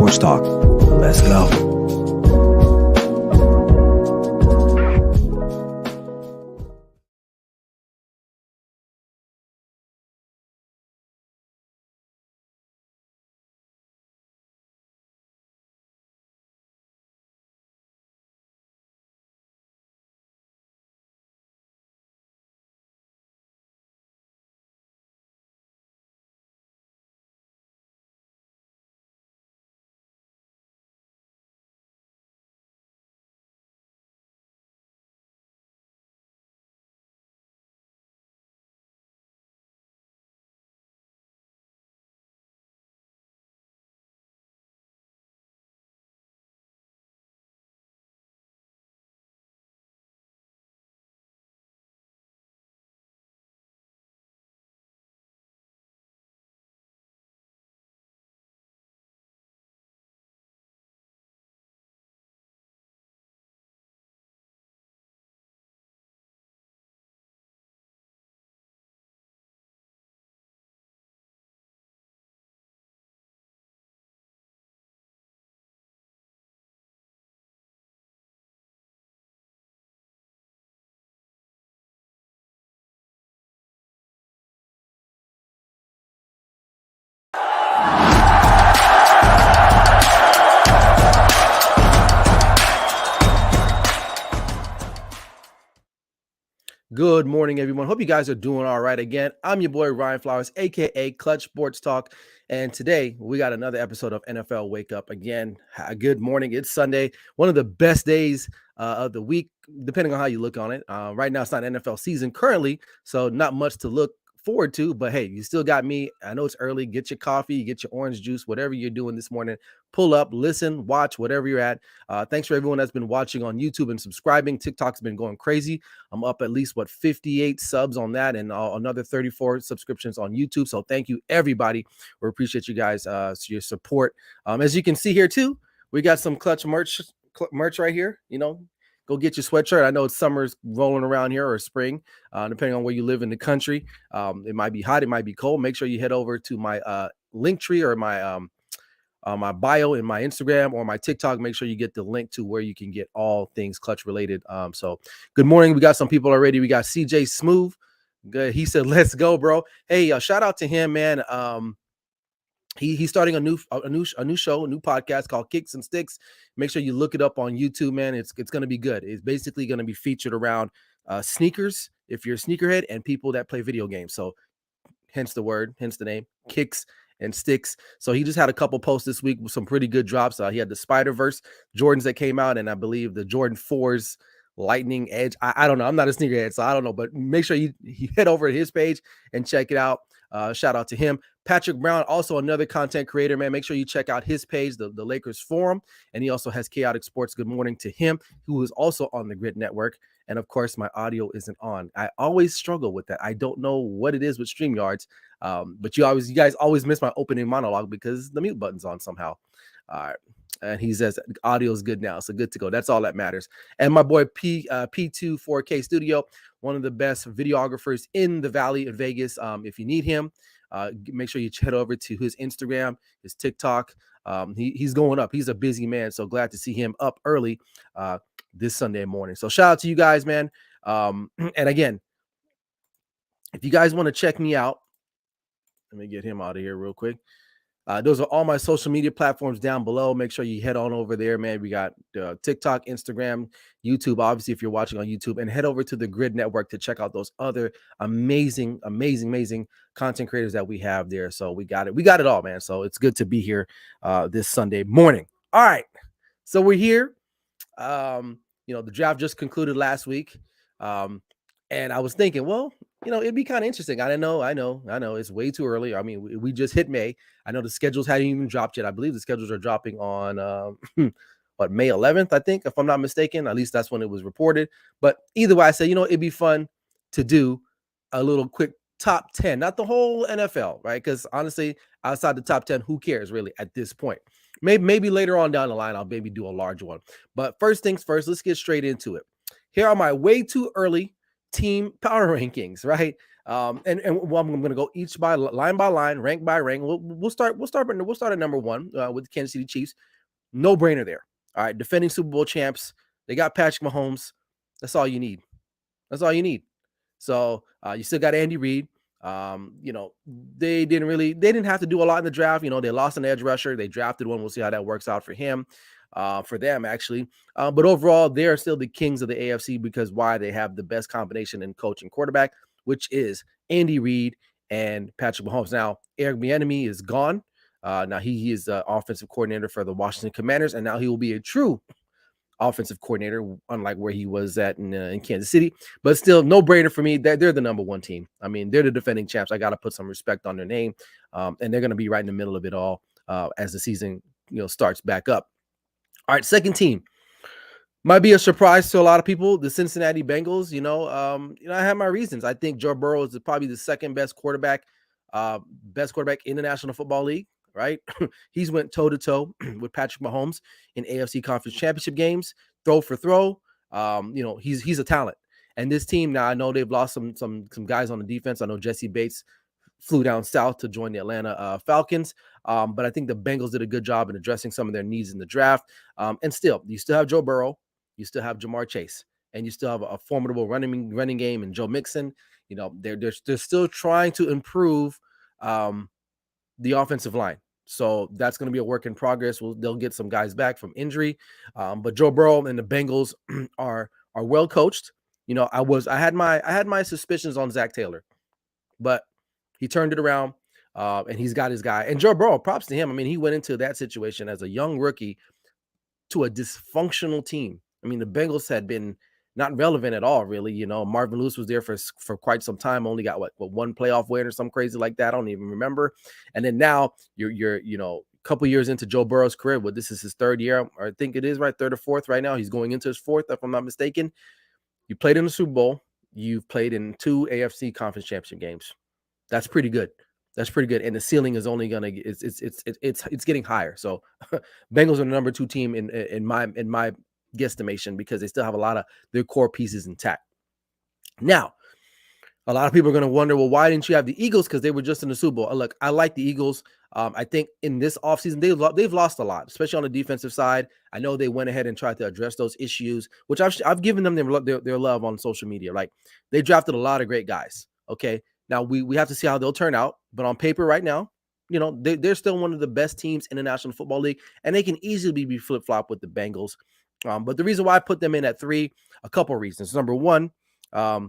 Sports Talk. Let's go. Good morning, everyone. Hope you guys are doing all right. Again, I'm your boy Ryan Flowers, aka Clutch Sports Talk, and today we got another episode of NFL Wake Up. Again, good morning. It's Sunday, one of the best days of the week, depending on how you look on it. Right now, it's not NFL season currently, so not much to look forward to. But hey, you still got me. I know it's early. Get your coffee, get your orange juice, whatever you're doing this morning. Pull up, listen, watch, whatever you're at. Thanks for everyone that's been watching on YouTube and subscribing. TikTok's been going crazy. I'm up at least 58 subs on that and another 34 subscriptions on YouTube. So thank you, everybody. We appreciate you guys, your support. As you can see here too, we got some Clutch merch right here. You know, go get your sweatshirt. I know it's summer's rolling around here or spring, depending on where you live in the country. It might be hot, it might be cold. Make sure you head over to my link tree or my bio in my Instagram or my TikTok. Make sure you get the link to where you can get all things Clutch related. So good morning. We got some people already. We got CJ Smooth. Good. He said, let's go, bro. Hey, shout out to him, man. He's starting a new show, a new podcast called Kicks and Sticks. Make sure you look it up on YouTube, man. It's going to be good. It's basically going to be featured around sneakers, if you're a sneakerhead, and people that play video games. So hence the name, Kicks and Sticks. So he just had a couple posts this week with some pretty good drops. He had the Spider-Verse Jordans that came out, and I believe the Jordan 4s Lightning Edge. I don't know. I'm not a sneakerhead, so I don't know. But make sure you head over to his page and check it out. Shout out to him. Patrick Brown, also another content creator, man. Make sure you check out his page, the Lakers Forum. And he also has Chaotic Sports. Good morning to him, who is also on the Grid Network. And of course, my audio isn't on. I always struggle with that. I don't know what it is with StreamYards, but you guys always miss my opening monologue because the mute button's on somehow. All right. And he says audio is good now, so good to go. That's all that matters. And my boy P2 4K Studio, one of the best videographers in the Valley of Vegas. If you need him, make sure you head over to his Instagram, his TikTok. He's going up. He's a busy man, so glad to see him up early this Sunday morning. So shout out to you guys, man. And again, if you guys want to check me out, let me get him out of here real quick. Those are all my social media platforms down below. Make sure you head on over there, man. We got TikTok, Instagram, YouTube, obviously, if you're watching on YouTube, and head over to the Grid Network to check out those other amazing content creators that we have there. So we got it all, man. So it's good to be here this Sunday morning. All right. So we're here. The draft just concluded last week. And I was thinking, well, it'd be kind of interesting. I know it's way too early. I mean, we just hit May. I know the schedules hadn't even dropped yet. I believe the schedules are dropping on May 11th, I think, if I'm not mistaken. At least that's when it was reported. But either way, I said, it'd be fun to do a little quick top 10, not the whole NFL, right? Because honestly, outside the top 10, who cares really at this point? Maybe later on down the line, I'll maybe do a large one. But first things first, let's get straight into it. Here are my way too early team power rankings, right? Well, I'm going to go each by line, rank by rank. We'll start at number one with the Kansas City Chiefs. No brainer there. All right, defending Super Bowl champs. They got Patrick Mahomes. That's all you need. That's all you need. So you still got Andy Reid. They didn't have to do a lot in the draft. They lost an edge rusher. They drafted one. We'll see how that works out for him, for them actually. But overall, they're still the kings of the AFC because why? They have the best combination in coach and quarterback, which is Andy Reid and Patrick Mahomes. Now, Eric Bieniemy is gone. Now he is the offensive coordinator for the Washington Commanders, and now he will be a true offensive coordinator, unlike where he was at in Kansas City. But still, no brainer for me. They're the number one team. I mean, they're the defending champs. I got to put some respect on their name, and they're going to be right in the middle of it all as the season starts back up. All right, second team might be a surprise to a lot of people. The Cincinnati Bengals. I have my reasons. I think Joe Burrow is probably the second best quarterback in the National Football League. Right, he's went toe to toe with Patrick Mahomes in AFC Conference Championship games, throw for throw. He's a talent, and this team now. I know they've lost some guys on the defense. I know Jesse Bates flew down south to join the Atlanta Falcons, but I think the Bengals did a good job in addressing some of their needs in the draft. And still, you still have Joe Burrow, you still have Jamar Chase, and you still have a formidable running game and Joe Mixon. They're still trying to improve the offensive line. So that's going to be a work in progress. They'll get some guys back from injury. But Joe Burrow and the Bengals are well coached. I had my suspicions on Zach Taylor, but he turned it around and he's got his guy. And Joe Burrow, props to him. I mean, he went into that situation as a young rookie to a dysfunctional team. I mean, the Bengals had been not relevant at all, really. Marvin Lewis was there for quite some time, only got one playoff win or something crazy like that. I don't even remember. And then now you're a couple years into Joe Burrow's career. Well, this is his third year. I think it is right, third or fourth right now. He's going into his fourth, if I'm not mistaken. You played in the Super Bowl. You've played in 2 AFC Conference Championship games. That's pretty good. And the ceiling is only gonna it's getting higher. So Bengals are the number 2 team in my guesstimation because they still have a lot of their core pieces intact. Now, a lot of people are going to wonder, well, why didn't you have the Eagles? Because they were just in the Super Bowl. Look, I like the Eagles. I think in this offseason, they've lost a lot, especially on the defensive side. I know they went ahead and tried to address those issues, which I've given them their love on social media. Like, they drafted a lot of great guys. Okay, now we have to see how they'll turn out. But on paper right now, they're still one of the best teams in the National Football League, and they can easily be flip-flop with the Bengals. But the reason why I put them in at 3, a couple of reasons. Number one, a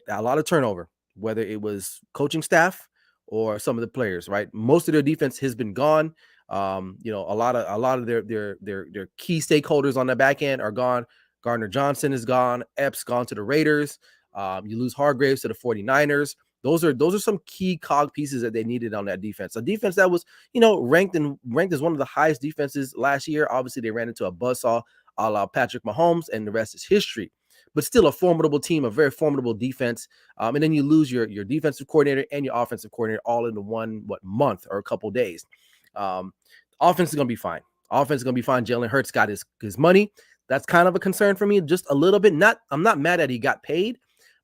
lot of turnover, whether it was coaching staff or some of the players, right? Most of their defense has been gone. A lot of their key stakeholders on the back end are gone. Gardner Johnson is gone. Epps gone to the Raiders. You lose Hargraves to the 49ers. Those are some key cog pieces that they needed on that defense. A defense that was, ranked as one of the highest defenses last year. Obviously, they ran into a buzzsaw a la Patrick Mahomes, and the rest is history. But still a formidable team, a very formidable defense. And then you lose your defensive coordinator and your offensive coordinator all into one month or a couple of days. Offense is going to be fine. Jalen Hurts got his money. That's kind of a concern for me, just a little bit. I'm not mad that he got paid,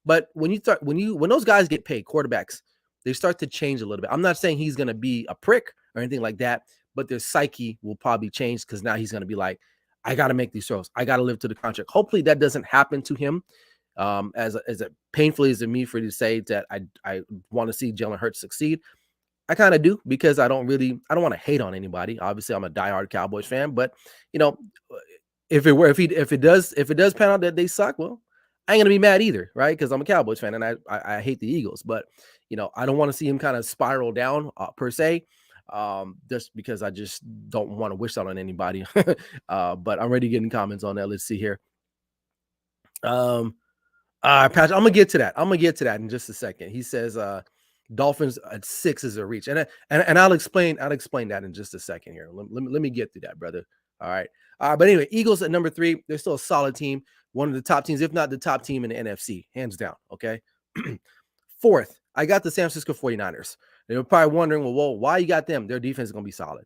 but when those guys get paid, quarterbacks, they start to change a little bit. I'm not saying he's going to be a prick or anything like that, but their psyche will probably change because now he's going to be like, I got to make these throws. I got to live to the contract. Hopefully that doesn't happen to him. As painfully as it me for you to say that I want to see Jalen Hurts succeed. I kind of do because I don't want to hate on anybody. Obviously, I'm a diehard Cowboys fan, but if it does pan out that they suck, well, I ain't gonna be mad either, right? Because I'm a Cowboys fan and I hate the Eagles, but I don't want to see him kind of spiral down per se. Just because I just don't want to wish that on anybody. But I'm ready to get in comments on that. Let's see here. Patrick, I'm gonna get to that in just a second. He says Dolphins at 6 is a reach, and I'll explain that in just a second here. Let me get through that, brother. All right. But anyway, Eagles at number 3. They're still a solid team, one of the top teams, if not the top team in the NFC, hands down. Okay. 4th, I got the San Francisco 49ers. They're probably wondering, well, why you got them? Their defense is going to be solid.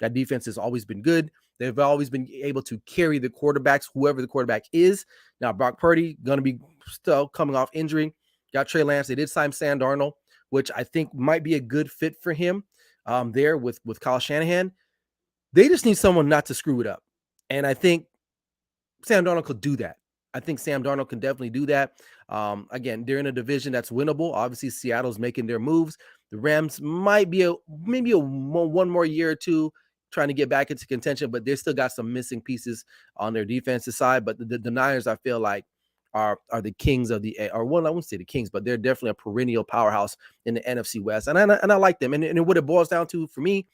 That defense has always been good. They've always been able to carry the quarterbacks, whoever the quarterback is. Now, Brock Purdy going to be still coming off injury. got Trey Lance. They did sign Sam Darnold, which I think might be a good fit for him there with Kyle Shanahan. They just need someone not to screw it up. And I think Sam Darnold could do that. I think Sam Darnold can definitely do that. Again, they're in a division that's winnable. Obviously, Seattle's making their moves. The Rams might be maybe one more year or two trying to get back into contention, but they still got some missing pieces on their defensive side. But the Niners, I feel like, are the kings of the, or well, I wouldn't say the kings, but they're definitely a perennial powerhouse in the NFC West, and I like them. And what it boils down to for me,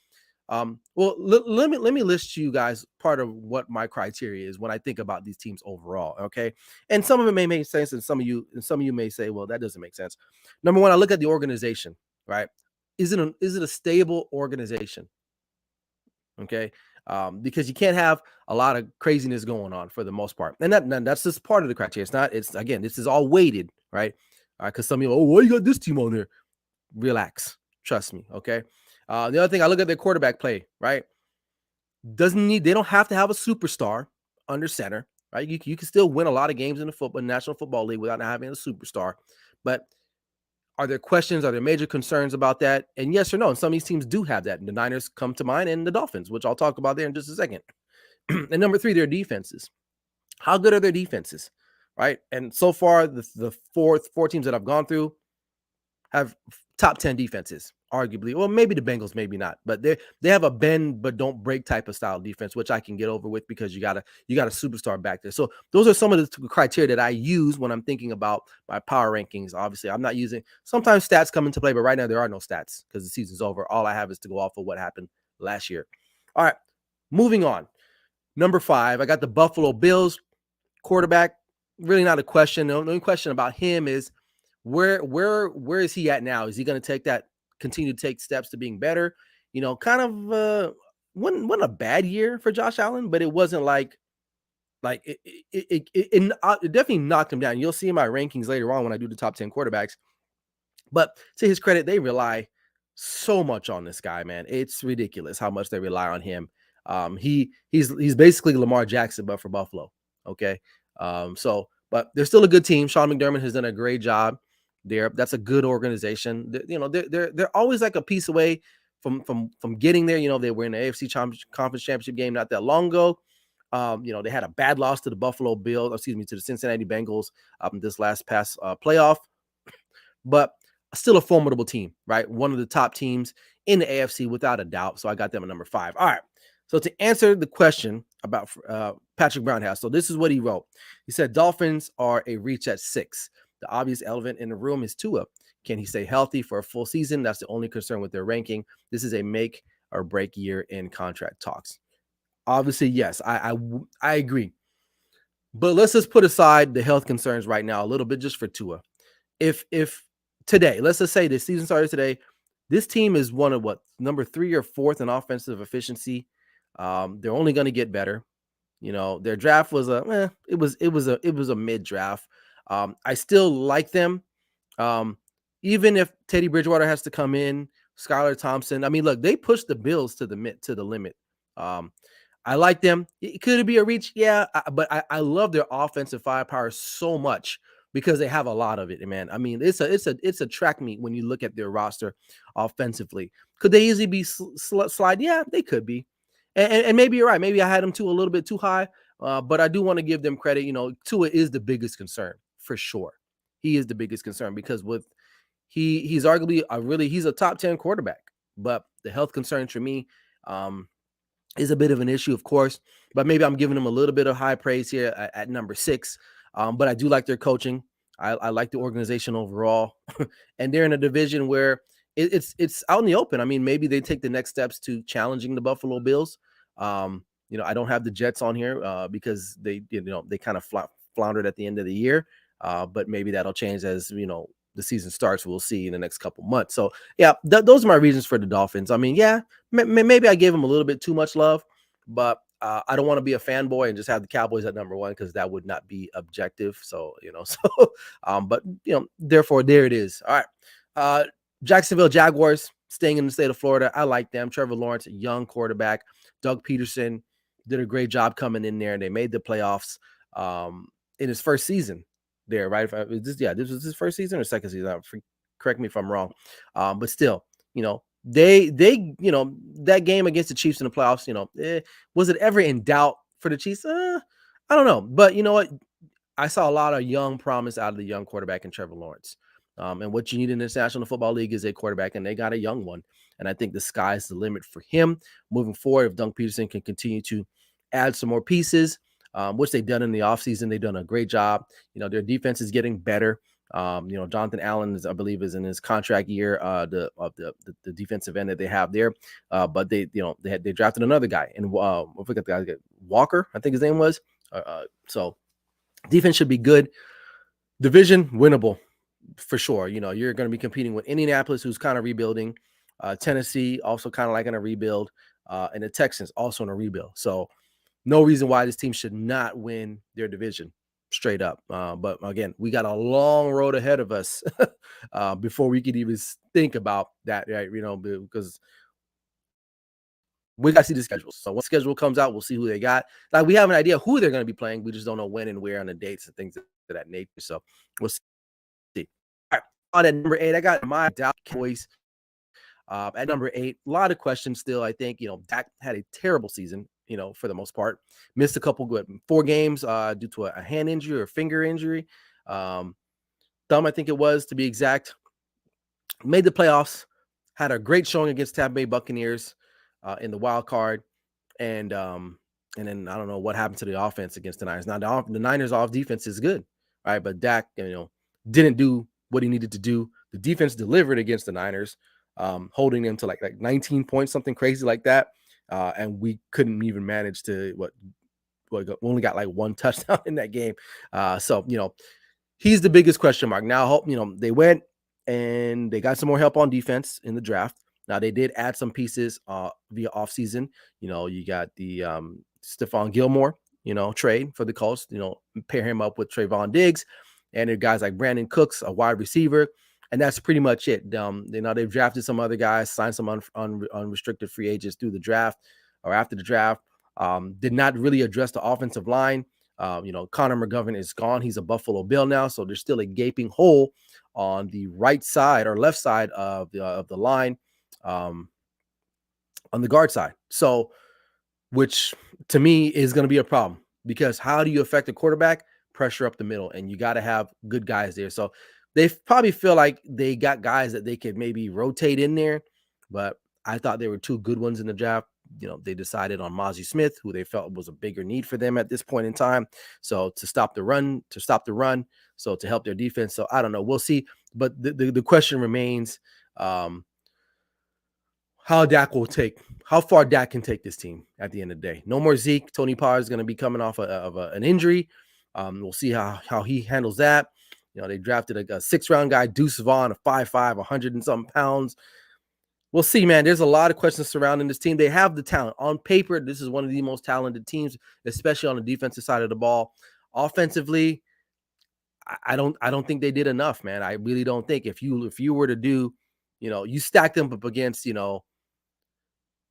well, let me list you guys part of what my criteria is when I think about these teams overall. Okay, and some of it may make sense, and some of you may say, well, that doesn't make sense. Number one, I look at the organization. Right? Is it a stable organization? Okay, because you can't have a lot of craziness going on for the most part, and that's just part of the criteria. It's not. It's again, this is all weighted, right? Because some people, oh, why you got this team on there? Relax, trust me. Okay. The other thing, I look at their quarterback play, right? They don't have to have a superstar under center, right? You can still win a lot of games in the National Football League without having a superstar. But are there questions? Are there major concerns about that? And yes or no? And some of these teams do have that. And the Niners come to mind, and the Dolphins, which I'll talk about there in just a second. And number three, their defenses. How good are their defenses, right? And so far, the four teams that I've gone through have top 10 defenses, arguably. Well, maybe the Bengals, maybe not, but they have a bend but don't break type of style defense, which I can get over with because you got a superstar back there. So those are some of the criteria that I use when I'm thinking about my power rankings. Obviously, I'm not using, sometimes stats come into play, but right now there are no stats because the season's over. All I have is to go off of what happened last year. All right, moving on. Number 5, I got the Buffalo Bills quarterback. Really not a question. The only question about him is, where is he at now? Is he going to continue to take steps to being better? Kind of wasn't a bad year for Josh Allen, but it wasn't like it definitely knocked him down. You'll see in my rankings later on when I do the top 10 quarterbacks. But to his credit, they rely so much on this guy, man. It's ridiculous how much they rely on him. He's basically Lamar Jackson, but for Buffalo. Okay. But they're still a good team. Sean McDermott has done a great job there. That's a good organization. They're always like a piece away from getting there. They were in the AFC Conference Championship game not that long ago. They had a bad loss to the to the Cincinnati Bengals this last past playoff, but still a formidable team, right? One of the top teams in the AFC without a doubt. So I got them at number 5. All right. So to answer the question about Patrick Brownhouse, so this is what he wrote. He said, Dolphins are a reach at 6. The obvious elephant in the room is Tua. Can he stay healthy for a full season? That's the only concern with their ranking. This is a make or break year in contract talks. Obviously, yes, I agree. But let's just put aside the health concerns right now a little bit just for Tua. If today, let's just say the season started today, this team is one of number 3 or 4th in offensive efficiency. They're only going to get better. Their draft was a mid draft. I still like them. Even if Teddy Bridgewater has to come in, Skylar Thompson. I mean, look, they pushed the Bills to the limit. I like them. Could it be a reach? Yeah, but I love their offensive firepower so much because they have a lot of it, man. I mean, it's a track meet when you look at their roster offensively. Could they easily be slide? Yeah, they could be. And maybe you're right. Maybe I had them a little bit too high, but I do want to give them credit. Tua is the biggest concern for sure. He is the biggest concern because he's arguably he's a top 10 quarterback, but the health concerns for me is a bit of an issue, of course. But maybe I'm giving them a little bit of high praise here at number 6. But I do like their coaching. I like the organization overall, and they're in a division where it's out in the open. I mean, maybe they take the next steps to challenging the Buffalo Bills. I don't have the Jets on here because they kind of floundered at the end of the year. But maybe that'll change as the season starts. We'll see in the next couple months. So yeah, those are my reasons for the Dolphins. I mean, yeah, maybe I gave them a little bit too much love, but I don't want to be a fanboy and just have the Cowboys at number 1 because that would not be objective. So but therefore there it is. All right. Jacksonville Jaguars staying in the state of Florida. I like them. Trevor Lawrence, a young quarterback. Doug Peterson did a great job coming in there, and they made the playoffs in his first season. there, right? This was his first season or second season. Correct me if I'm wrong. But still, they that game against the Chiefs in the playoffs, was it ever in doubt for the Chiefs? I don't know. But you know what? I saw a lot of young promise out of the young quarterback in Trevor Lawrence. And what you need in the National Football League is a quarterback, and they got a young one. And I think the sky's the limit for him moving forward. If Doug Peterson can continue to add some more pieces, which they've done in the offseason, they've done a great job. Their defense is getting better. Jonathan Allen I believe is in his contract year, the defensive end that they have there. But they drafted another guy, and I forget the guy, Walker, I think his name was. So defense should be good. Division winnable for sure. You're going to be competing with Indianapolis, who's kind of rebuilding. Tennessee also kind of like in a rebuild, and the Texans also in a rebuild. So no reason why this team should not win their division straight up. But again, we got a long road ahead of us before we could even think about that, right? Because we got to see the schedule. So when the schedule comes out, we'll see who they got. Like, we have an idea who they're going to be playing. We just don't know when and where on the dates and things of that nature. So we'll see. All right. On at number 8, I got my Dallas Cowboys. At number 8, a lot of questions still. I think, Dak had a terrible season, for the most part. Missed a couple 4 games due to a hand injury or finger injury. Thumb, I think it was, to be exact. Made the playoffs. Had a great showing against Tampa Bay Buccaneers in the wild card. And then I don't know what happened to the offense against the Niners. Now, the Niners' off defense is good, right? But Dak, didn't do what he needed to do. The defense delivered against the Niners, holding them to like 19 points, something crazy like that. And we couldn't even manage to we only got like 1 touchdown in that game. So he's the biggest question mark. Now, hope they went and they got some more help on defense in the draft. Now, they did add some pieces via offseason. You got the Stephon Gilmore, trade for the Colts, pair him up with Trayvon Diggs. And there are guys like Brandon Cooks, a wide receiver. And that's pretty much it. They've drafted some other guys, signed some unrestricted free agents through the draft or after the draft. Did not really address the offensive line. Connor McGovern is gone. He's a Buffalo Bill now. So there's still a gaping hole on the right side or left side of the line, on the guard side. So, which to me is going to be a problem, because how do you affect a quarterback? Pressure up the middle, and you got to have good guys there. So they probably feel like they got guys that they could maybe rotate in there, but I thought there were 2 good ones in the draft. They decided on Mozzie Smith, who they felt was a bigger need for them at this point in time. So to stop the run, so to help their defense. So I don't know. We'll see. But the question remains, how far Dak can take this team at the end of the day. No more Zeke. Tony Pollard is going to be coming off of an injury. We'll see how he handles that. They drafted a 6th-round guy, Deuce Vaughn, a 5'5", 100 and something pounds. We'll see, man. There's a lot of questions surrounding this team. They have the talent. On paper, this is one of the most talented teams, especially on the defensive side of the ball. Offensively, I don't think they did enough, man. I really don't think. If you were to do, you stack them up against,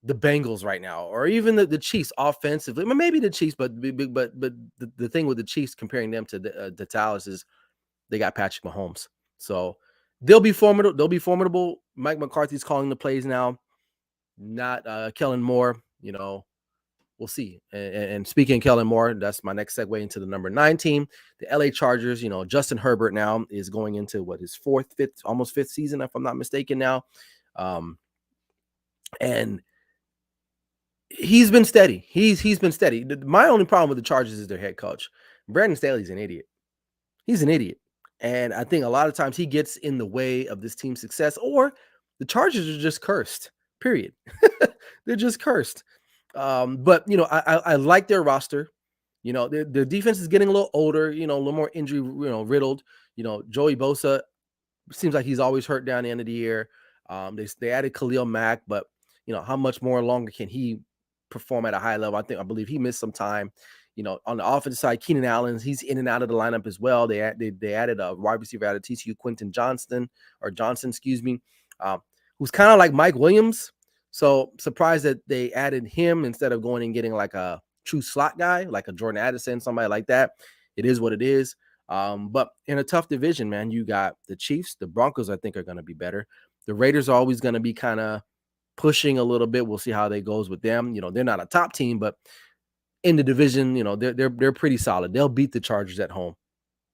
the Bengals right now, or even the Chiefs offensively, maybe the Chiefs, but the thing with the Chiefs, comparing them to the Dallas, is they got Patrick Mahomes. So they'll be formidable. Mike McCarthy's calling the plays now, not Kellen Moore. We'll see. And speaking of Kellen Moore, that's my next segue into the number 9 team, the LA Chargers. Justin Herbert now is going into his 5th season, if I'm not mistaken now. And he's been steady. He's been steady. My only problem with the Chargers is their head coach. Brandon Staley's an idiot. He's an idiot. And I think a lot of times he gets in the way of this team's success, or the Chargers are just cursed, period. They're just cursed. But, I like their roster. Their defense is getting a little older, a little more injury, riddled. Joey Bosa seems like he's always hurt down the end of the year. They added Khalil Mack, but, how much more longer can he perform at a high level? I believe he missed some time. On the offensive side, Keenan Allen, he's in and out of the lineup as well. They added a wide receiver out of TCU, Quentin Johnson, who's kind of like Mike Williams. So surprised that they added him instead of going and getting like a true slot guy, like a Jordan Addison, somebody like that. It is what it is. But in a tough division, man, you got the Chiefs, the Broncos, I think are going to be better. The Raiders are always going to be kind of pushing a little bit. We'll see how they goes with them. They're not a top team, but in the division, they're pretty solid. They'll beat the Chargers at home,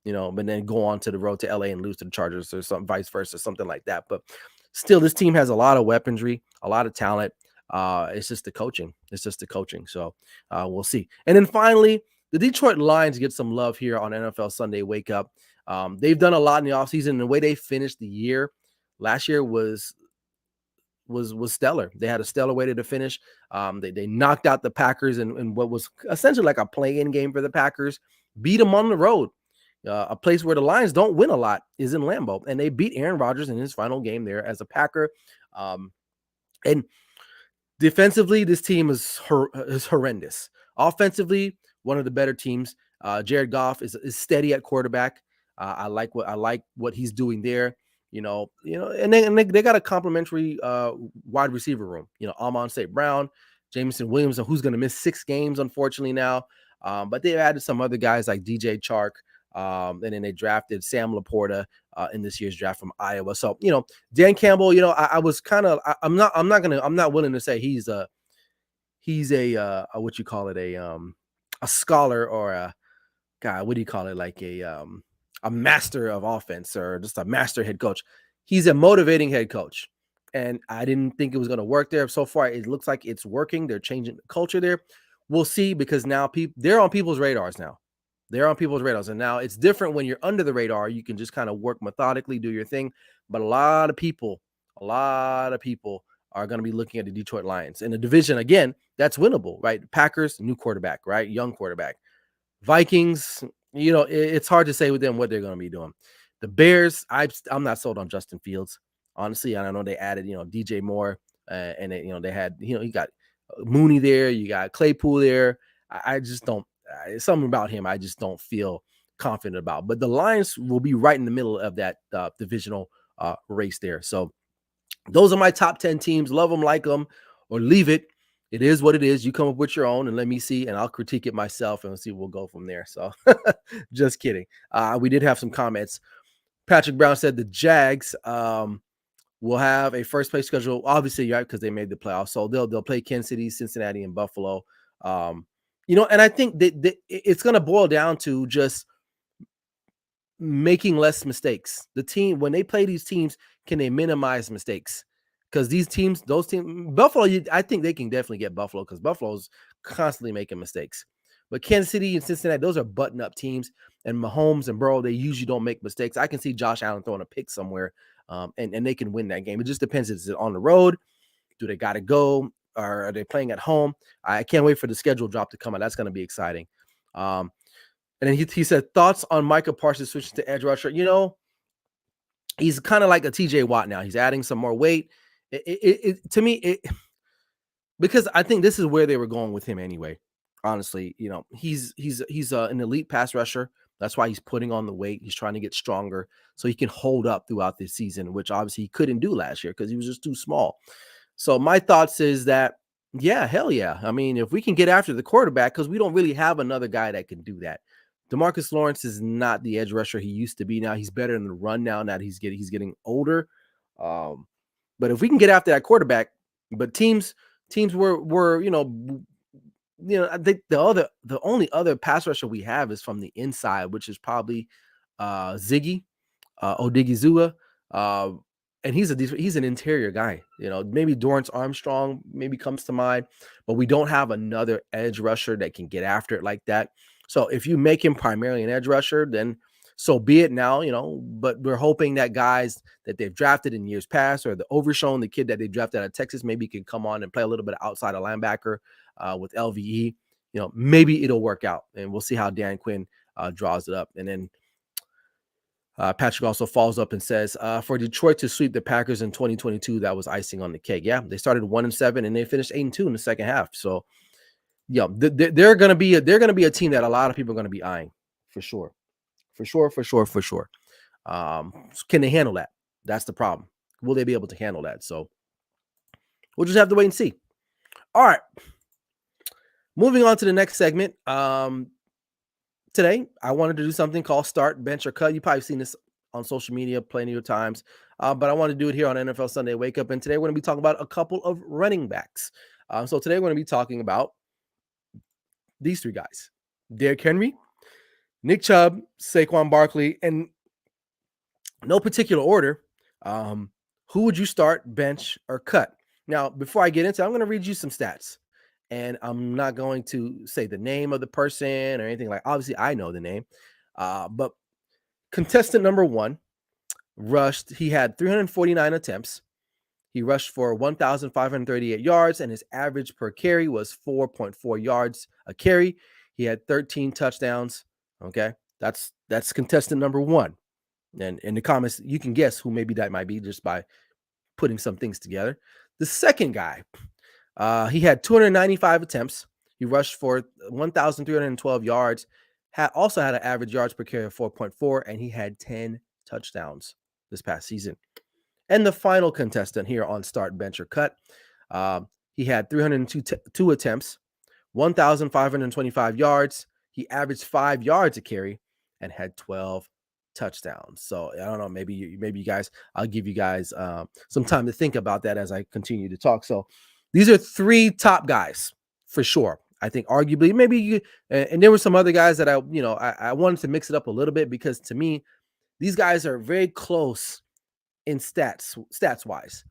but then go on to the road to LA and lose to the Chargers or something, vice versa, something like that. But still, this team has a lot of weaponry, a lot of talent. It's just the coaching. So we'll see. And then finally, the Detroit Lions get some love here on NFL Sunday Wake Up. They've done a lot in the offseason. And the way they finished the year last year was stellar. They had a stellar way to finish. They knocked out the Packers in what was essentially like a play-in game for the Packers, beat them on the road. A place where the Lions don't win a lot is in Lambeau, and they beat Aaron Rodgers in his final game there as a Packer. And defensively, this team is horrendous. Offensively, one of the better teams. Jared Goff is steady at quarterback. I like what he's doing there. And they got a complimentary wide receiver room. Amon St. Brown, Jameson Williams, who's going to miss 6 games, unfortunately, now. But they've added some other guys like DJ Chark. And then they drafted Sam Laporta in this year's draft from Iowa. So, Dan Campbell, I was kind of, I'm not willing to say he's a what you call it, a scholar or a guy, what do you call it? Like a master of offense or just a master head coach. He's a motivating head coach. And I didn't think it was going to work there. So far, it looks like it's working. They're changing the culture there. We'll see, because now they're on people's radars now. They're on people's radars. And now it's different when you're under the radar. You can just kind of work methodically, do your thing. But a lot of people are going to be looking at the Detroit Lions. In the division, again, that's winnable, right? Packers, new quarterback, right? Young quarterback. Vikings, it's hard to say with them what they're going to be doing. The Bears, I'm not sold on Justin Fields. Honestly, I know they added, DJ Moore, and they had, you got Mooney there, you got Claypool there. I just don't. Something about him I just don't feel confident about. But the Lions will be right in the middle of that divisional race there. So those are my top 10 teams. Love them, like them, or leave it. It is what it is. You come up with your own and let me see, and I'll critique it myself and see. We'll go from there. So just kidding. We did have some comments. Patrick Brown said the Jags will have a first place schedule, obviously, right, because they made the playoffs. So they'll play Kansas City, Cincinnati, and Buffalo. And I think that it's going to boil down to just making less mistakes. The team, when they play these teams, can they minimize mistakes? Because those teams, Buffalo, I think they can definitely get Buffalo, because Buffalo's constantly making mistakes. But Kansas City and Cincinnati, those are button-up teams. And Mahomes and Burrow, they usually don't make mistakes. I can see Josh Allen throwing a pick somewhere, and they can win that game. It just depends. Is it on the road? Do they got to go? Or are they playing at home? I can't wait for the schedule drop to come out. That's going to be exciting. And then he said, thoughts on Micah Parsons switching to edge rusher? He's kind of like a TJ Watt now. He's adding some more weight. To me, because I think this is where they were going with him anyway. Honestly, he's an elite pass rusher. That's why he's putting on the weight. He's trying to get stronger so he can hold up throughout the season, which obviously he couldn't do last year because he was just too small. So my thoughts is that, yeah, hell yeah. I mean, if we can get after the quarterback, because we don't really have another guy that can do that. DeMarcus Lawrence is not the edge rusher he used to be. Now he's better in the run now that he's getting older. But if we can get after that quarterback, but teams were I think the only other pass rusher we have is from the inside, which is probably Ziggy Odigizua. And he's an interior guy, maybe Dorrance Armstrong maybe comes to mind, but we don't have another edge rusher that can get after it like that. So if you make him primarily an edge rusher, then so be it now, but we're hoping that guys that they've drafted in years past, or the Overshown, the kid that they drafted out of Texas, maybe can come on and play a little bit outside of linebacker with LVE. Maybe it'll work out, and we'll see how Dan Quinn draws it up. And then Patrick also follows up and says, for Detroit to sweep the Packers in 2022, that was icing on the cake. Yeah, they started 1-7 and they finished 8-2 in the second half. So, yeah, they're going to be a team that a lot of people are going to be eyeing for sure. Can they handle that? That's the problem. Will they be able to handle that? So we'll just have to wait and see. All right. Moving on to the next segment. today I wanted to do something called start, bench, or cut. You probably seen this on social media plenty of times, but I want to do it here on NFL Sunday Wake Up. And today we're going to be talking about a couple of running backs. So today we're going to be talking about these three guys: Derrick Henry, Nick Chubb, Saquon Barkley, and no particular order. Who would you start, bench, or cut? Now, before I get into it, I'm going to read you some stats. And I'm not going to say the name of the person or anything like. Obviously, I know the name. But contestant number one rushed. He had 349 attempts. He rushed for 1,538 yards, and his average per carry was 4.4 yards a carry. He had 13 touchdowns. Okay, that's contestant number one. And in the comments, you can guess who maybe that might be just by putting some things together. The second guy, he had 295 attempts. He rushed for 1,312 yards. Also had an average yards per carry of 4.4, and he had 10 touchdowns this past season. And the final contestant here on start, bench, or cut, he had 302 attempts, 1,525 yards. He averaged 5 yards a carry and had 12 touchdowns. So I don't know, maybe you guys, I'll give you guys some time to think about that as I continue to talk. So these are three top guys for sure. I think arguably maybe you, and there were some other guys that I wanted to mix it up a little bit because to me, these guys are very close in stats wise.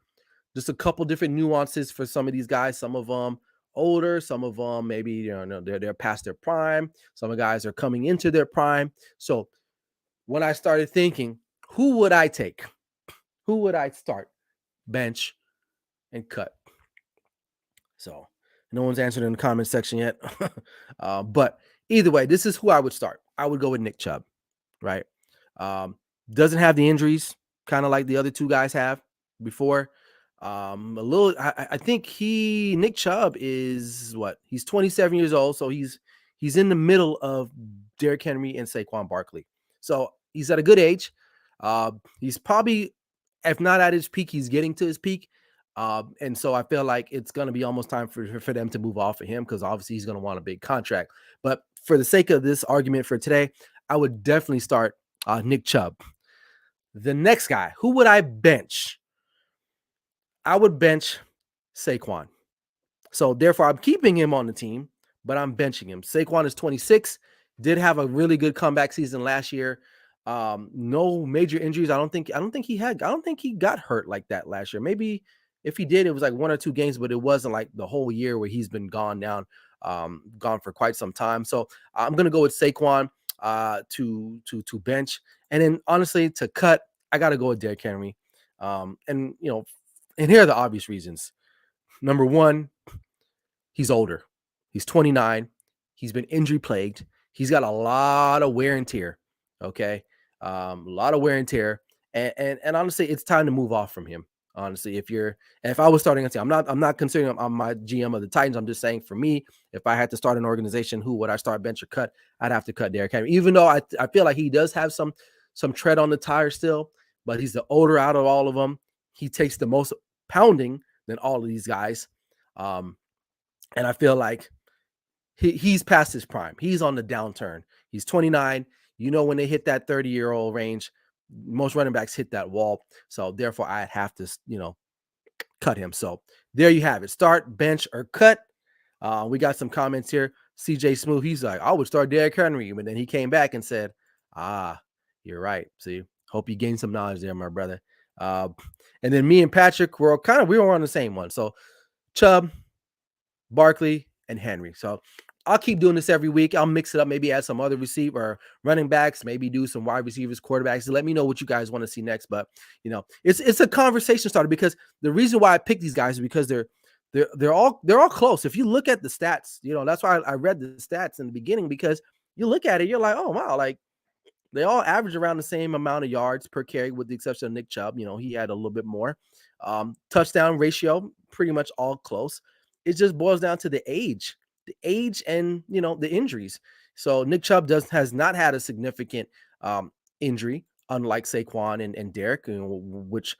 Just a couple different nuances for some of these guys. Some of them older, some of them maybe they're past their prime. Some of the guys are coming into their prime. So when I started thinking, who would I take? Who would I start, bench, and cut? So no one's answered in the comment section yet. But either way, this is who I would start. I would go with Nick Chubb, right? Doesn't have the injuries, kind of like the other two guys have before. I think Nick Chubb is what? He's 27 years old, so he's in the middle of Derrick Henry and Saquon Barkley. So he's at a good age. He's probably, if not at his peak, he's getting to his peak. And so I feel like it's going to be almost time for them to move off of him because obviously he's going to want a big contract. But for the sake of this argument for today, I would definitely start Nick Chubb. The next guy, who would I bench? I would bench Saquon. So therefore, I'm keeping him on the team, but I'm benching him. Saquon is 26, did have a really good comeback season last year. No major injuries. I don't think he got hurt like that last year. Maybe if he did, it was like 1 or 2 games, but it wasn't like the whole year where he's been gone for quite some time. So I'm gonna go with Saquon to bench, and then honestly to cut, I gotta go with Derrick Henry. And here are the obvious reasons. Number one, he's older. He's 29. He's been injury plagued. He's got a lot of wear and tear. Okay. A lot of wear and tear. And honestly, it's time to move off from him. Honestly, if I was starting a team, I'm not considering him on my GM of the Titans. I'm just saying for me, if I had to start an organization, who would I start, bench, or cut? I'd have to cut Derrick Henry, even though I feel like he does have some tread on the tire still, but he's the older out of all of them. He takes the most pounding than all of these guys. And I feel like he's past his prime. He's on the downturn. He's 29. When they hit that 30-year-old range, most running backs hit that wall. So therefore, I have to, cut him. So there you have it. Start, bench, or cut. We got some comments here. CJ Smooth, he's like, I would start Derrick Henry. But then he came back and said, you're right. See, hope you gained some knowledge there, my brother. And then me and Patrick we were on the same one. So Chubb, Barkley, and Henry. So I'll keep doing this every week. I'll mix it up, maybe add some other receiver or running backs, maybe do some wide receivers, quarterbacks. Let me know what you guys want to see next. But it's a conversation starter because the reason why I picked these guys is because they're all close. If you look at the stats, that's why I read the stats in the beginning, because you look at it, you're like, oh wow, like they all average around the same amount of yards per carry, with the exception of Nick Chubb. He had a little bit more. Touchdown ratio, pretty much all close. It just boils down to the age and the injuries. So Nick Chubb has not had a significant injury, unlike Saquon and Derrick, which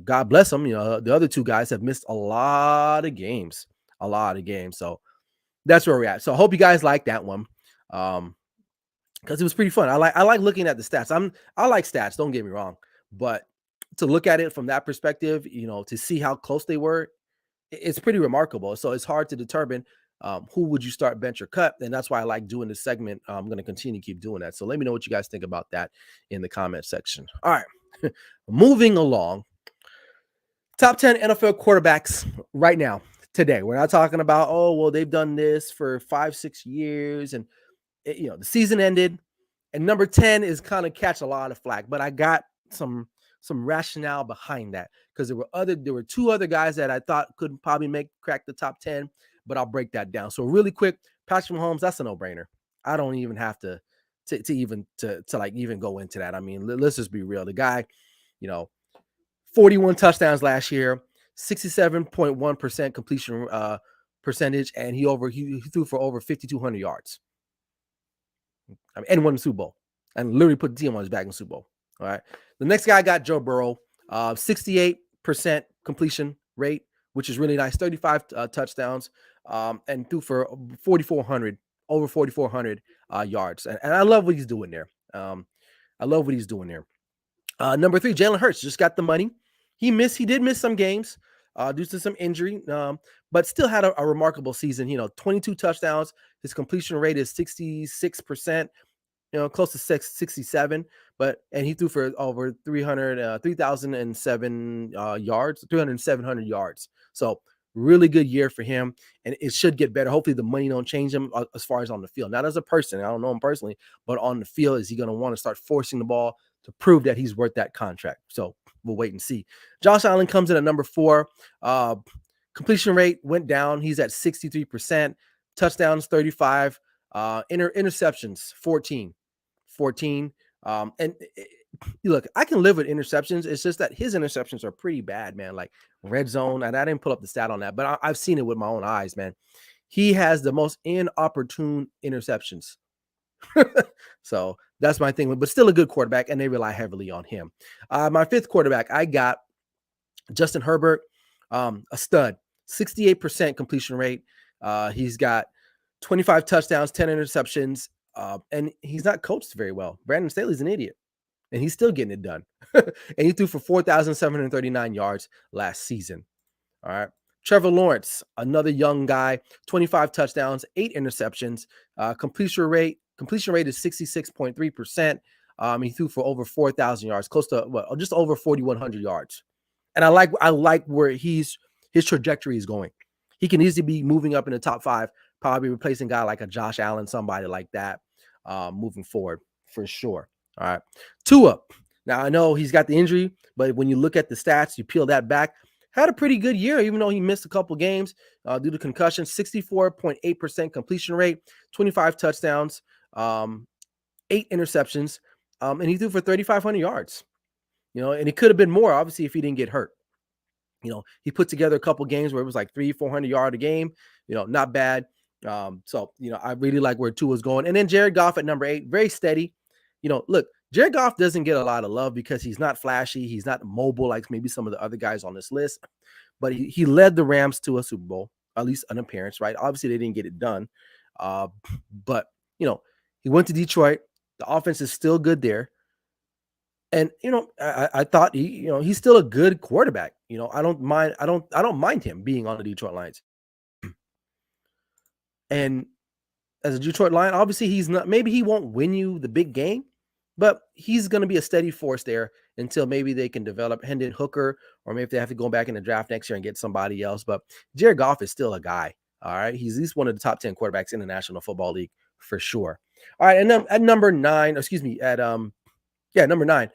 God bless him. The other two guys have missed a lot of games. So that's where we're at. So I hope you guys like that one. because it was pretty fun. I like looking at the stats. I like stats, don't get me wrong, but to look at it from that perspective, to see how close they were, it's pretty remarkable. So it's hard to determine who would you start, bench, or cut, and that's why I like doing this segment. I'm going to continue to keep doing that. So let me know what you guys think about that in the comment section. All right, moving along. Top 10 NFL quarterbacks right now, today. We're not talking about, oh, well, they've done this for 5-6 years, and the season ended. And number 10 is kind of catch a lot of flack, but I got some rationale behind that, because there were two other guys that I thought could probably crack the top 10, but I'll break that down. So really quick, Patrick Mahomes, that's a no-brainer. I don't even have to even go into that. I mean, let's just be real. The guy, 41 touchdowns last year, 67.1% completion percentage, and he threw for over 5,200 yards. And won the Super Bowl, and literally put the team on his back in the Super Bowl. All right. The next guy got Joe Burrow, 68% completion rate, which is really nice. 35 touchdowns, and threw for over 4,400 yards. And I love what he's doing there. Number 3, Jalen Hurts just got the money. He did miss some games due to some injury, but still had a remarkable season. 22 touchdowns. His completion rate is 66%, close to 67, and he threw for over 3,007 yards, 3,700 yards. So really good year for him, and it should get better. Hopefully the money don't change him as far as on the field. Not as a person, I don't know him personally, but on the field, is he going to want to start forcing the ball to prove that he's worth that contract? So we'll wait and see. Josh Allen comes in at number 4. Completion rate went down. He's at 63%. Touchdowns 35. Interceptions 14. Look, I can live with interceptions. It's just that his interceptions are pretty bad, man. Like red zone, and I didn't pull up the stat on that, but I've seen it with my own eyes, man. He has the most inopportune interceptions. So that's my thing, but still a good quarterback, and they rely heavily on him. My 5th quarterback, I got Justin Herbert, a stud, 68% completion rate. He's got 25 touchdowns, 10 interceptions, and he's not coached very well. Brandon Staley's an idiot, and he's still getting it done. And he threw for 4,739 yards last season. All right. Trevor Lawrence, another young guy, 25 touchdowns, 8 interceptions. Completion rate is 66.3%. He threw for over 4,000 yards, close to just over 4,100 yards. And I like where his trajectory is going. He can easily be moving up in the top 5, probably replacing a guy like a Josh Allen, somebody like that, moving forward for sure. All right. Tua. Now, I know he's got the injury, but when you look at the stats, you peel that back, had a pretty good year, even though he missed a couple games due to concussion. 64.8% completion rate, 25 touchdowns, 8 interceptions, and he threw for 3,500 yards. And it could have been more, obviously, if he didn't get hurt. He put together a couple games where it was like 300-400 yards a game. Not bad. So I really like where Tua's going. And then Jared Goff at number 8, very steady. Look, Jared Goff doesn't get a lot of love because he's not flashy. He's not mobile like maybe some of the other guys on this list. But he led the Rams to a Super Bowl, at least an appearance, right? Obviously, they didn't get it done. But, he went to Detroit. The offense is still good there. And, I thought he's still a good quarterback. I don't mind him being on the Detroit Lions. And as a Detroit Lion, obviously maybe he won't win you the big game, but he's going to be a steady force there until maybe they can develop Hendon Hooker, or maybe if they have to go back in the draft next year and get somebody else. But Jared Goff is still a guy. All right. He's at least one of the top 10 quarterbacks in the National Football League for sure. All right. And then at number 9, number 9,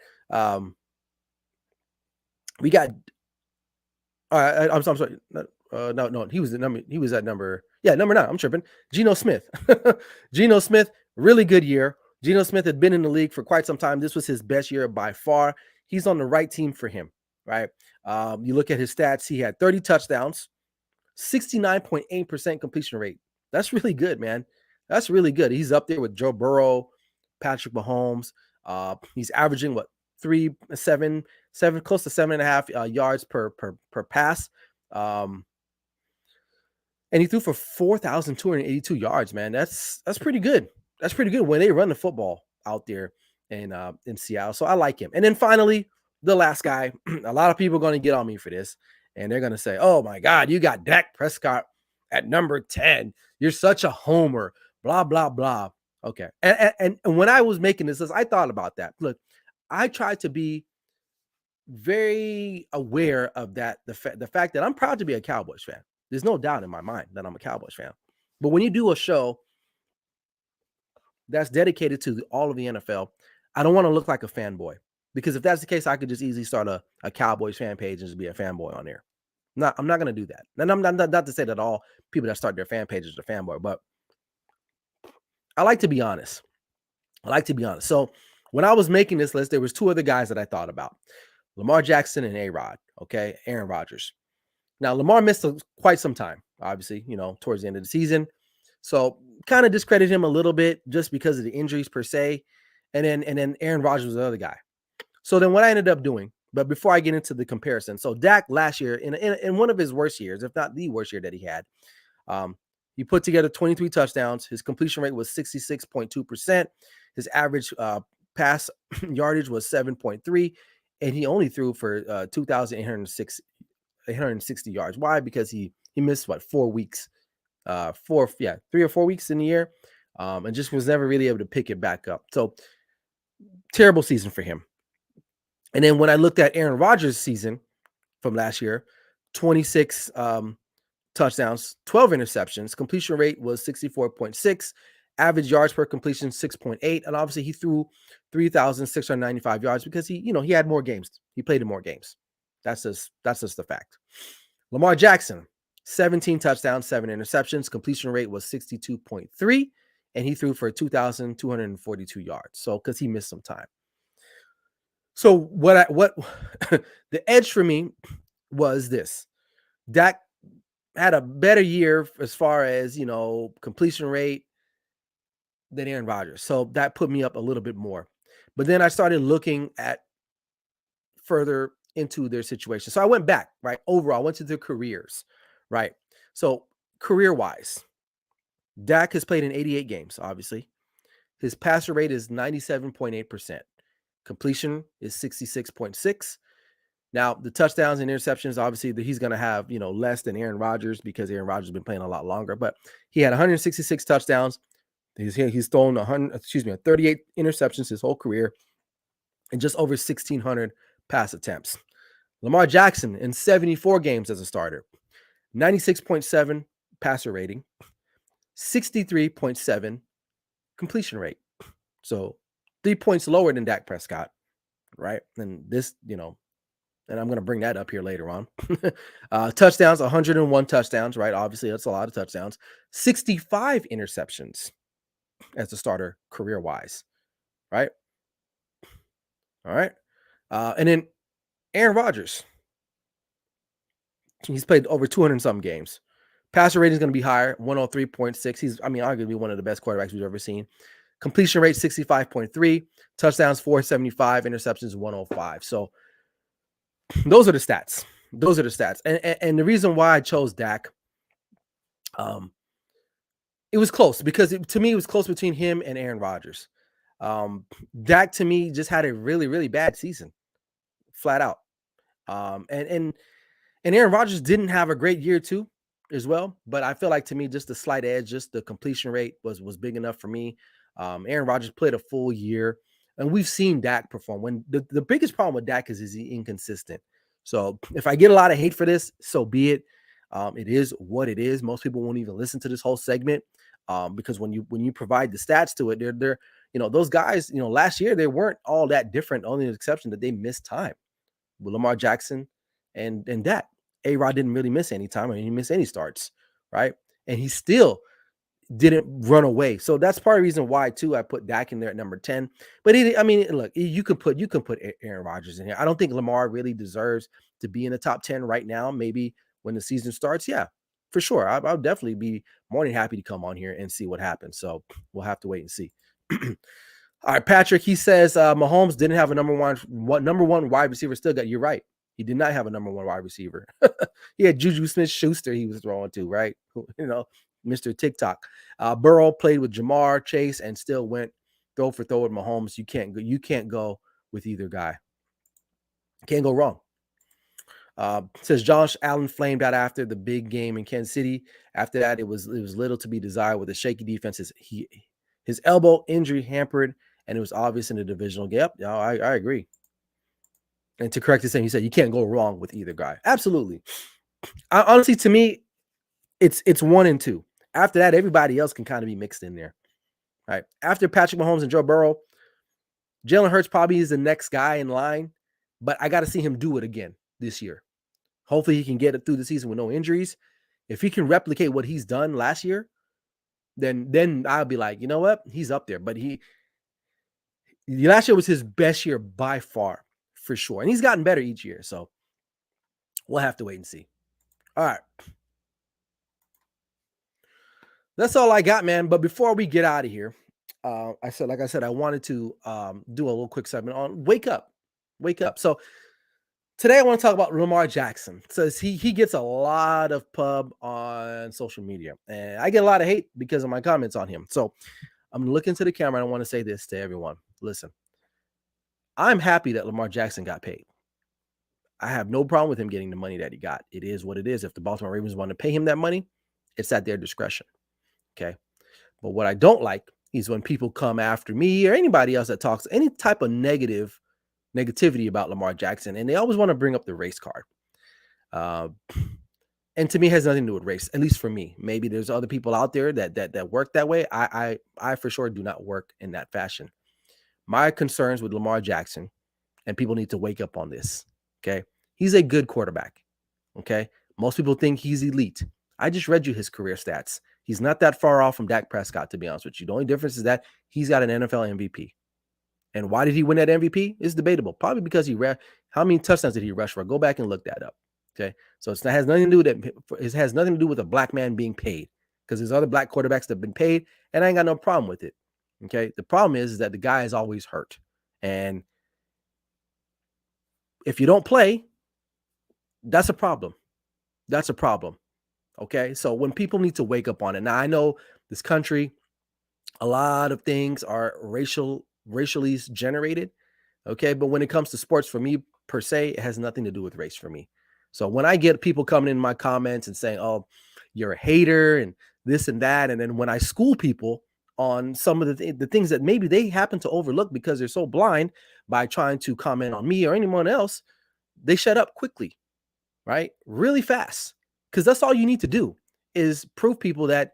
we got, I'm sorry. No, he was at number 9. I'm tripping. Geno Smith. Geno Smith, really good year. Geno Smith had been in the league for quite some time. This was his best year by far. He's on the right team for him, right? You look at his stats, he had 30 touchdowns, 69.8% completion rate. That's really good, man. That's really good. He's up there with Joe Burrow, Patrick Mahomes. He's averaging close to 7.5 yards per pass. And he threw for 4,282 yards, man. That's pretty good. That's pretty good when they run the football out there in Seattle. So I like him. And then finally, the last guy. A lot of people are going to get on me for this, and they're going to say, "Oh my God, you got Dak Prescott at number 10. You're such a homer." Blah blah blah. Okay. And when I was making this list, I thought about that. Look, I tried to be very aware of that. The fact that I'm proud to be a Cowboys fan. There's no doubt in my mind that I'm a Cowboys fan. But when you do a show that's dedicated to all of the NFL, I don't want to look like a fanboy, because if that's the case, I could just easily start a Cowboys fan page and just be a fanboy on there. I'm not going to do that. And I'm not to say that all people that start their fan pages are fanboy, but I like to be honest. So when I was making this list, there was two other guys that I thought about: Lamar Jackson and A-Rod. Okay, Aaron Rodgers. Now Lamar missed quite some time, obviously, towards the end of the season. So kind of discredit him a little bit just because of the injuries per se. And then Aaron Rodgers was the other guy. So then what I ended up doing, but before I get into the comparison, so Dak last year, in one of his worst years, if not the worst year that he had, he put together 23 touchdowns. His completion rate was 66.2%. His average pass yardage was 7.3, and he only threw for 2,860 yards. Why? Because he missed 4 weeks, 3 or 4 weeks in the year, and just was never really able to pick it back up. So terrible season for him. And then when I looked at Aaron Rodgers' season from last year, 26 touchdowns, 12 interceptions, completion rate was 64.6, average yards per completion 6.8, and obviously he threw 3,695 yards because he had more games. He played in more games. That's just the fact. Lamar Jackson, 17 touchdowns, 7 interceptions, completion rate was 62.3, and he threw for 2,242 yards. So because he missed some time. So what the edge for me was this: Dak had a better year as far as completion rate than Aaron Rodgers. So that put me up a little bit more. But then I started looking at further into their situation. So I went back, right? Overall, I went to their careers, right? So career-wise, Dak has played in 88 games, obviously. His passer rate is 97.8%. Completion is 66.6. Now, the touchdowns and interceptions, obviously, he's going to have, less than Aaron Rodgers because Aaron Rodgers has been playing a lot longer. But he had 166 touchdowns. He's thrown 38 interceptions his whole career and just over 1,600 pass attempts. Lamar Jackson in 74 games as a starter, 96.7 passer rating, 63.7 completion rate. So 3 points lower than Dak Prescott, right? And this, and I'm going to bring that up here later on. Touchdowns, 101 touchdowns, right? Obviously, that's a lot of touchdowns. 65 interceptions as a starter career-wise, right? All right. And then Aaron Rodgers. He's played over 200-something games. Passer rating is going to be higher, 103.6. He's, arguably one of the best quarterbacks we've ever seen. Completion rate, 65.3. Touchdowns, 475. Interceptions, 105. So those are the stats. And the reason why I chose Dak, it was close because to me, it was close between him and Aaron Rodgers. Dak, to me, just had a really, really bad season, flat out. And Aaron Rodgers didn't have a great year too, as well. But I feel like, to me, just the slight edge, just the completion rate was big enough for me. Aaron Rodgers played a full year, and we've seen Dak perform. When the biggest problem with Dak is he inconsistent. So if I get a lot of hate for this, so be it. It is what it is. Most people won't even listen to this whole segment because when you provide the stats to it, they're those guys, last year they weren't all that different. Only the exception that they missed time with Lamar Jackson and Dak. A-Rod didn't really miss any time. He missed any starts, right? And he still didn't run away. So that's part of the reason why too I put Dak in there at number 10. But look, you can put Aaron Rodgers in here. I don't think Lamar really deserves to be in the top 10 right now. Maybe when the season starts, yeah, for sure. I'll definitely be more than happy to come on here and see what happens. So we'll have to wait and see. All right, Patrick, he says Mahomes didn't have a number one wide receiver. Still got, you're right. He did not have a number one wide receiver. He had Juju Smith-Schuster he was throwing to, right? Mr. TikTok. Burrow played with Jamar Chase and still went throw for throw with Mahomes. You can't go with either guy. Can't go wrong. Says Josh Allen flamed out after the big game in Kansas City. After that, it was little to be desired with a shaky defense. His elbow injury hampered, and it was obvious in the divisional game. Yep, I agree. And to correct the same, he said you can't go wrong with either guy. Absolutely. Honestly, to me, it's 1 and 2. After that, everybody else can kind of be mixed in there. All right. After Patrick Mahomes and Joe Burrow, Jalen Hurts probably is the next guy in line, but I got to see him do it again this year. Hopefully he can get it through the season with no injuries. If he can replicate what he's done last year, then I'll be like, you know what? He's up there. But last year was his best year by far, for sure. And he's gotten better each year. So we'll have to wait and see. All right. That's all I got, man. But before we get out of here, I wanted to do a little quick segment on Wake Up. Wake Up. So today I want to talk about Lamar Jackson. Says he gets a lot of pub on social media, and I get a lot of hate because of my comments on him. So I'm looking to the camera and I want to say this to everyone. Listen, I'm happy that Lamar Jackson got paid. I have no problem with him getting the money that he got. It is what it is. If the Baltimore Ravens want to pay him that money, it's at their discretion. Okay. But what I don't like is when people come after me or anybody else that talks any type of negativity about Lamar Jackson, and they always want to bring up the race card. And to me, it has nothing to do with race, at least for me. Maybe there's other people out there that work that way. I for sure do not work in that fashion. My concerns with Lamar Jackson, and people need to wake up on this. Okay. He's a good quarterback. Okay. Most people think he's elite. I just read you his career stats. He's not that far off from Dak Prescott, to be honest with you. The only difference is that he's got an NFL MVP. And why did he win that MVP? It's debatable. Probably because how many touchdowns did he rush for? Go back and look that up. Okay. So it has nothing to do with that. It has nothing to do with a black man being paid, because there's other black quarterbacks that have been paid, and I ain't got no problem with it. Okay. The problem is that the guy is always hurt. And if you don't play, that's a problem. That's a problem. Okay. So when people need to wake up on it. Now, I know this country, a lot of things are racially generated. Okay. But when it comes to sports, for me per se, it has nothing to do with race for me. So when I get people coming in my comments and saying, oh, you're a hater and this and that, and then when I school people on some of the things that maybe they happen to overlook because they're so blind by trying to comment on me or anyone else, they shut up quickly, right? Really fast. Because that's all you need to do is prove people that,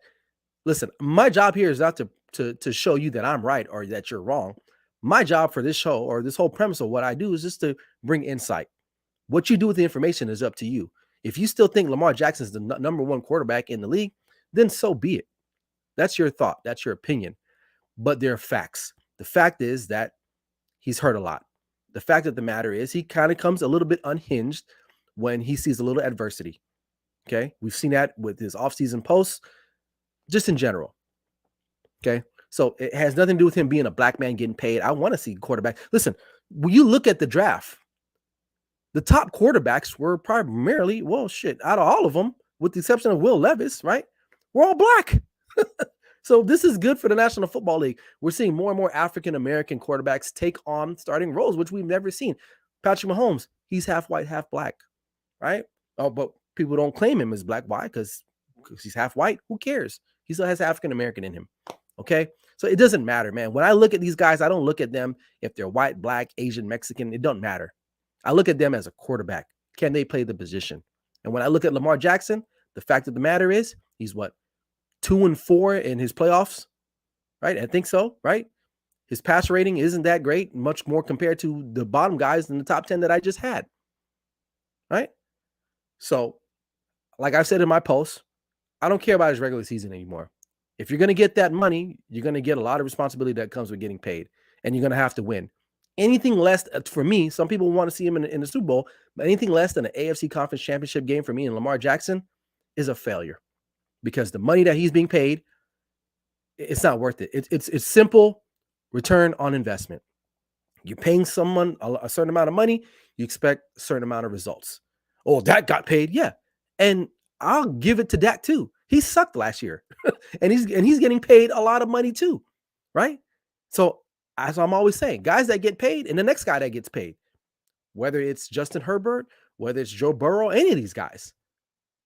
listen, my job here is not to show you that I'm right or that you're wrong. My job for this show, or this whole premise of what I do, is just to bring insight. What you do with the information is up to you. If you still think Lamar Jackson is the number one quarterback in the league, then so be it. That's your thought. That's your opinion. But there are facts. The fact is that he's hurt a lot. The fact of the matter is he kind of comes a little bit unhinged when he sees a little adversity. Okay. We've seen that with his offseason posts, just in general. Okay. So it has nothing to do with him being a black man getting paid. I want to see quarterback. Listen, when you look at the draft, the top quarterbacks were primarily, out of all of them, with the exception of Will Levis, right? We're all black. So this is good for the National Football League. We're seeing more and more African-American quarterbacks take on starting roles, which we've never seen. Patrick Mahomes, he's half white, half black, right? Oh, but people don't claim him as black. Why? Because he's half white. Who cares? He still has African-American in him. Okay. So it doesn't matter, man. When I look at these guys, I don't look at them if they're white, black, Asian, Mexican. It doesn't matter. I look at them as a quarterback. Can they play the position? And when I look at Lamar Jackson, the fact of the matter is he's 2-4 in his playoffs, right? I think so, right? His pass rating isn't that great, much more compared to the bottom guys in the top 10 that I just had, right? So, like I said in my post, I don't care about his regular season anymore. If you're going to get that money, you're going to get a lot of responsibility that comes with getting paid, and you're going to have to win. Anything less, for me, some people want to see him in the Super Bowl, but anything less than an AFC Conference Championship game for me and Lamar Jackson is a failure, because the money that he's being paid, it's not worth it. It's simple return on investment. You're paying someone a certain amount of money. you expect a certain amount of results. Oh, Dak got paid. Yeah. And I'll give it to Dak too. He sucked last year. and he's getting paid a lot of money too. Right? So as I'm always saying, guys that get paid and the next guy that gets paid, whether it's Justin Herbert, whether it's Joe Burrow, any of these guys,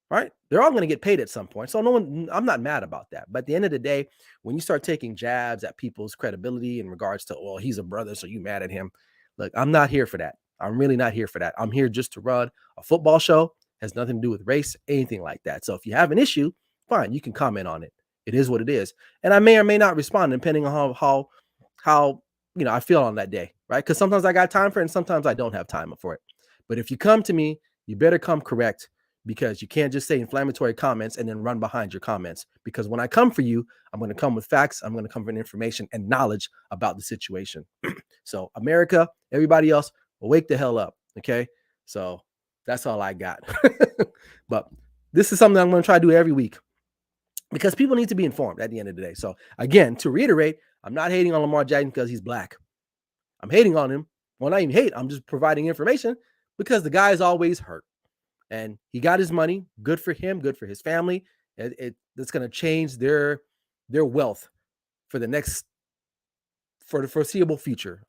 right? They're all going to get paid at some point. So I'm not mad about that. But at the end of the day, when you start taking jabs at people's credibility in regards to, well, he's a brother, so you mad at him. Look, I'm not here for that. I'm really not here for that. I'm here just to run a football show. Has nothing to do with race, anything like that. So if you have an issue, fine, you can comment on it. It is what it is. And I may or may not respond depending on how I feel on that day, right? Because sometimes I got time for it and sometimes I don't have time for it. But if you come to me, you better come correct, because you can't just say inflammatory comments and then run behind your comments. Because when I come for you, I'm going to come with facts. I'm going to come with information and knowledge about the situation. So America, everybody else, wake the hell up. Okay. So that's all I got. But this is something I'm going to try to do every week, because people need to be informed at the end of the day. So again, to reiterate, I'm not hating on Lamar Jackson because he's black. I'm hating on him. Well, not even hate. I'm just providing information because the guy is always hurt. And he got his money. Good for him. Good for his family. It's going to change their wealth for the foreseeable future.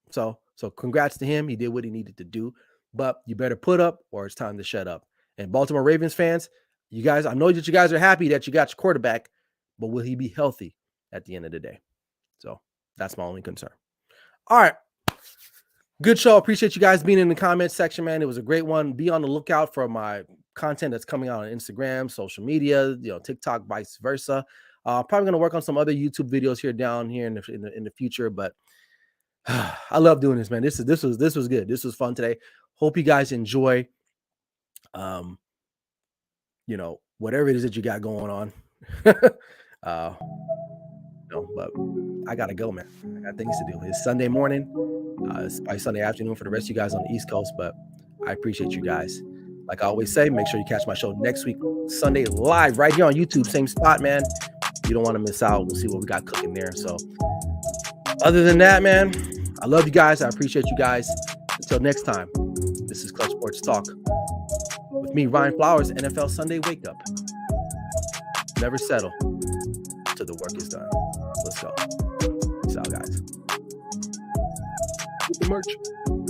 So congrats to him. He did what he needed to do. But you better put up or it's time to shut up. And Baltimore Ravens fans, you guys, I know that you guys are happy that you got your quarterback, but will he be healthy at the end of the day? So that's my only concern. All right. Good show. Appreciate you guys being in the comments section, man. It was a great one. Be on the lookout for my content that's coming out on Instagram, social media, TikTok, vice versa. Probably going to work on some other YouTube videos down here in the future, but I love doing this, man. This was good. This was fun today. Hope you guys enjoy, whatever it is that you got going on. But I gotta go, man. I got things to do. It's Sunday morning. It's probably Sunday afternoon for the rest of you guys on the East Coast, but I appreciate you guys. Like I always say, make sure you catch my show next week, Sunday, live right here on YouTube, same spot, man. You don't want to miss out. We'll see what we got cooking there. So other than that, man, I love you guys. I appreciate you guys. Until next time, this is Clutch Sports Talk with me, Ryan Flowers, NFL Sunday Wake Up. Never settle till the work is done. Let's go. Peace out, guys. Get the merch.